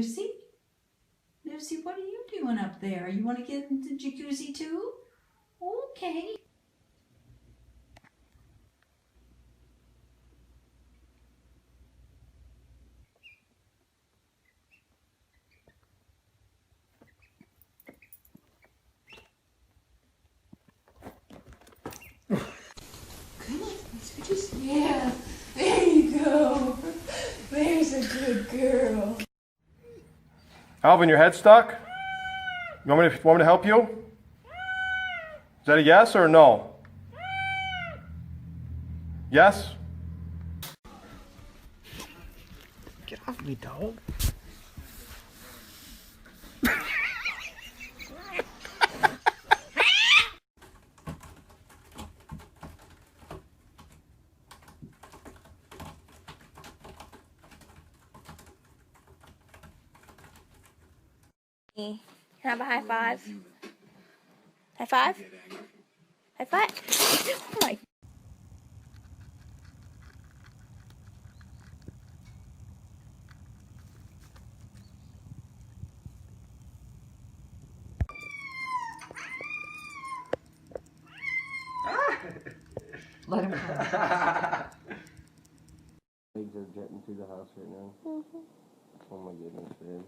Lucy? Lucy, what are you doing up there? You want to get into the jacuzzi too? Okay. Yeah, there you go. There's a good girl. Alvin, your head's stuck? You want me to help you? Is that a yes or a no? Yes? Get off me, dog. Can I have a high five? High five? High five? Oh my. Let him come. Legs are jetting through the house right now. Oh my goodness, man.